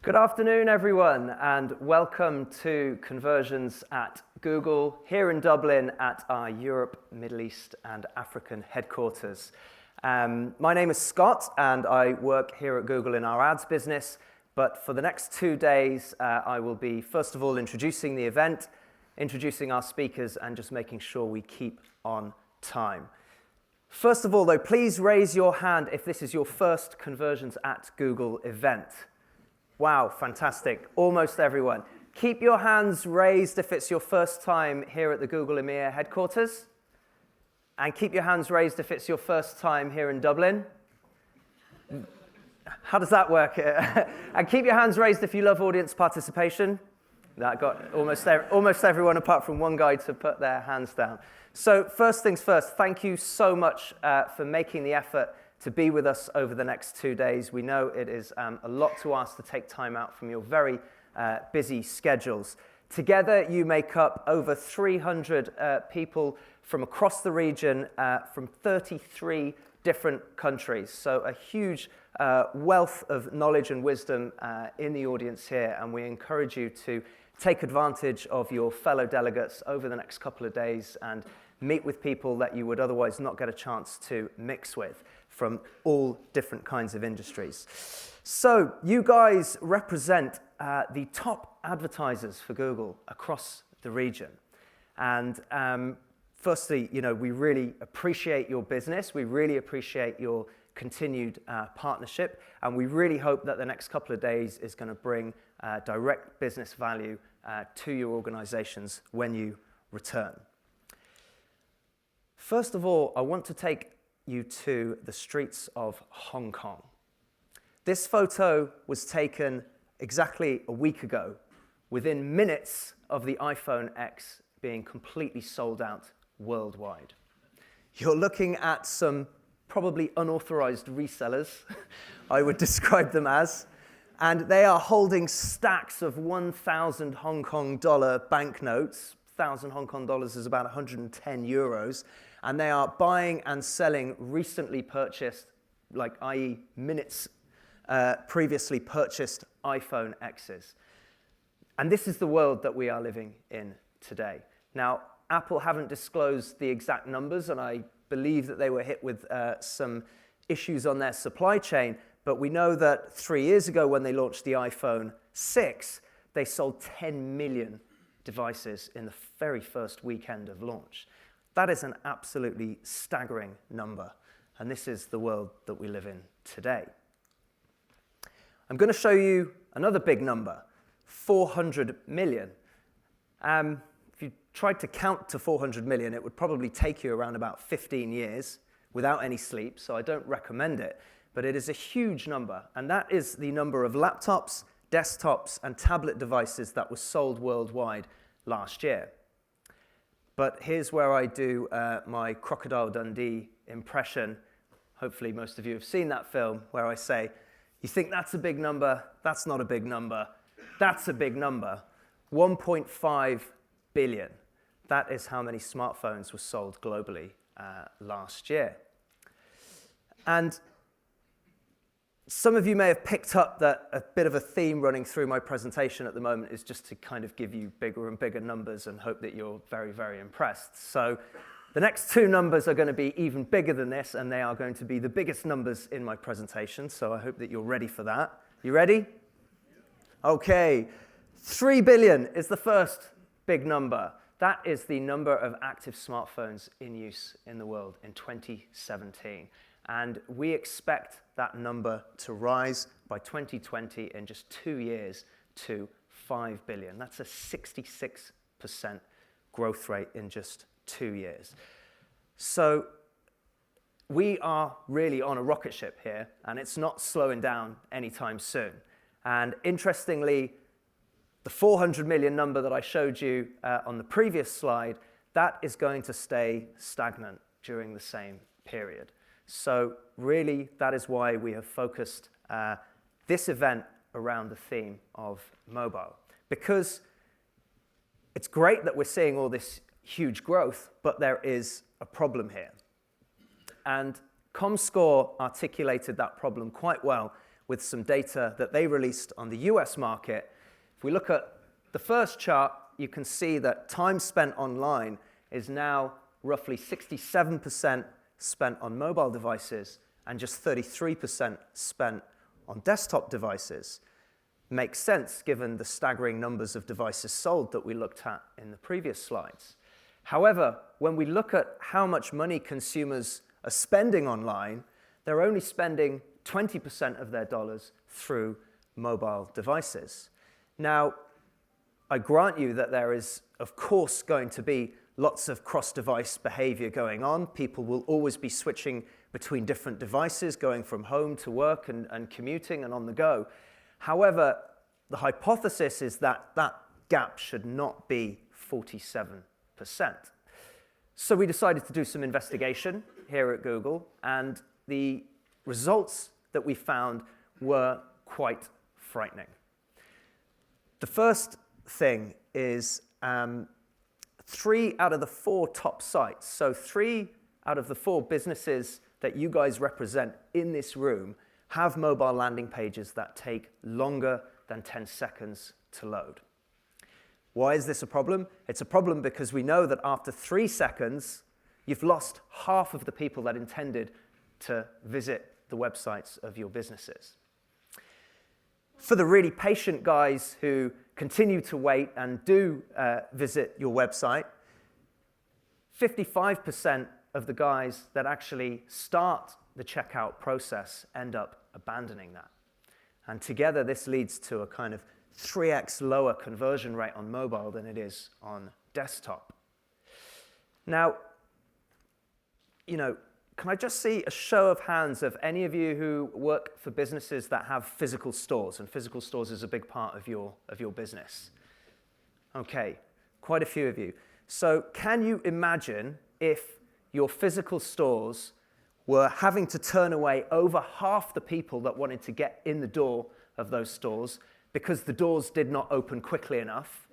Good afternoon, everyone, and welcome to Conversions at Google here in Dublin at our Europe, Middle East, and African headquarters. My name is Scott, and I work here at Google in our ads business. But for the next 2 days, I will be, first of all, introducing the event, introducing our speakers, and just making sure we keep on time. First of all, though, please raise your hand if this is your first Conversions at Google event. Wow, fantastic. Almost everyone. Keep your hands raised if it's your first time here at the Google EMEA headquarters. And keep your hands raised if it's your first time here in Dublin. How does that work? And keep your hands raised if you love audience participation. That got almost everyone apart from one guy to put their hands down. So first things first, thank you so much for making the effort to be with us over the next 2 days. We know it is a lot to ask to take time out from your very busy schedules. Together, you make up over 300 people from across the region, from 33 different countries. So a huge wealth of knowledge and wisdom in the audience here, and we encourage you to take advantage of your fellow delegates over the next couple of days and meet with people that you would otherwise not get a chance to mix with from all different kinds of industries. So you guys represent the top advertisers for Google across the region. And firstly, we really appreciate your business. We really appreciate your continued partnership. And we really hope that the next couple of days is going to bring direct business value to your organizations when you return. First of all, I want to take you to the streets of Hong Kong. This photo was taken exactly a week ago, within minutes of the iPhone X being completely sold out worldwide. You're looking at some probably unauthorized resellers, I would describe them as, and they are holding stacks of 1,000 Hong Kong dollar banknotes. 1,000 Hong Kong dollars is about 110 euros. And they are buying and selling recently purchased, i.e. minutes previously purchased iPhone X's. And this is the world that we are living in today. Now, Apple haven't disclosed the exact numbers, and I believe that they were hit with some issues on their supply chain. But we know that 3 years ago when they launched the iPhone 6, they sold 10 million devices in the very first weekend of launch. That is an absolutely staggering number, and this is the world that we live in today. I'm going to show you another big number, 400 million. If you tried to count to 400 million, it would probably take you around about 15 years without any sleep, so I don't recommend it. But it is a huge number, and that is the number of laptops, desktops, and tablet devices that were sold worldwide last year. But here's where I do my Crocodile Dundee impression. Hopefully most of you have seen that film, where I say, you think that's a big number? That's not a big number. That's a big number. 1.5 billion. That is how many smartphones were sold globally last year. And some of you may have picked up that a bit of a theme running through my presentation at the moment is just to kind of give you bigger and bigger numbers and hope that you're very, very impressed. So the next two numbers are going to be even bigger than this, and they are going to be the biggest numbers in my presentation, so I hope that you're ready for that. You ready? Okay. 3 billion is the first big number. That is the number of active smartphones in use in the world in 2017. And we expect that number to rise by 2020 in just 2 years to 5 billion. That's a 66% growth rate in just 2 years. So we are really on a rocket ship here, and it's not slowing down anytime soon. And interestingly, the 400 million number that I showed you on the previous slide, that is going to stay stagnant during the same period. So really, that is why we have focused this event around the theme of mobile. Because it's great that we're seeing all this huge growth, but there is a problem here. And ComScore articulated that problem quite well with some data that they released on the US market. If we look at the first chart, you can see that time spent online is now roughly 67% spent on mobile devices and just 33% spent on desktop devices. Makes sense given the staggering numbers of devices sold that we looked at in the previous slides. However, when we look at how much money consumers are spending online, they're only spending 20% of their dollars through mobile devices. Now, I grant you that there is, of course, going to be lots of cross-device behavior going on. People will always be switching between different devices, going from home to work and commuting and on the go. However, the hypothesis is that that gap should not be 47%. So we decided to do some investigation here at Google, and the results that we found were quite frightening. The first thing is 3 out of the 4 top sites, so 3 out of the 4 businesses that you guys represent in this room have mobile landing pages that take longer than 10 seconds to load. Why is this a problem? It's a problem because we know that after 3 seconds, you've lost half of the people that intended to visit the websites of your businesses. For the really patient guys who continue to wait and do visit your website, 55% of the guys that actually start the checkout process end up abandoning that. And together, this leads to a kind of 3x lower conversion rate on mobile than it is on desktop. Now, can I just see a show of hands of any of you who work for businesses that have physical stores? And physical stores is a big part of your business. Okay, quite a few of you. So can you imagine if your physical stores were having to turn away over half the people that wanted to get in the door of those stores because the doors did not open quickly enough?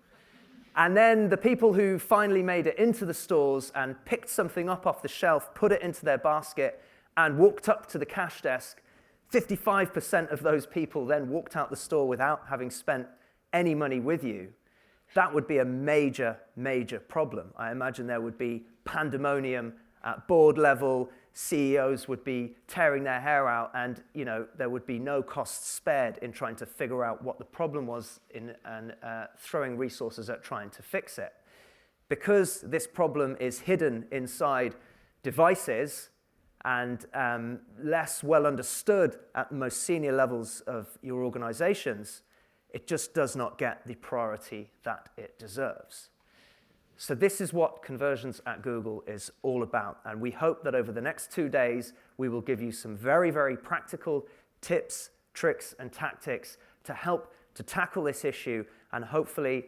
And then the people who finally made it into the stores and picked something up off the shelf, put it into their basket, and walked up to the cash desk, 55% of those people then walked out the store without having spent any money with you. That would be a major, major problem. I imagine there would be pandemonium at board level. CEOs would be tearing their hair out, and there would be no costs spared in trying to figure out what the problem was and throwing resources at trying to fix it. Because this problem is hidden inside devices and less well understood at the most senior levels of your organizations, it just does not get the priority that it deserves. So this is what Conversions at Google is all about. And we hope that over the next 2 days, we will give you some very, very practical tips, tricks, and tactics to help to tackle this issue and hopefully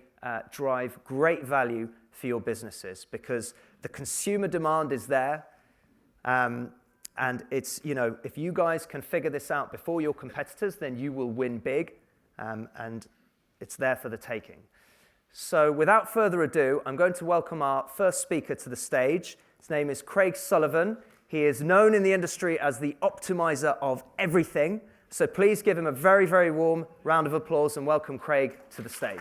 drive great value for your businesses, because the consumer demand is there. And it's, if you guys can figure this out before your competitors, then you will win big. And it's there for the taking. So without further ado, I'm going to welcome our first speaker to the stage. His name is Craig Sullivan. He is known in the industry as the optimizer of everything. So please give him a very, very warm round of applause and welcome Craig to the stage.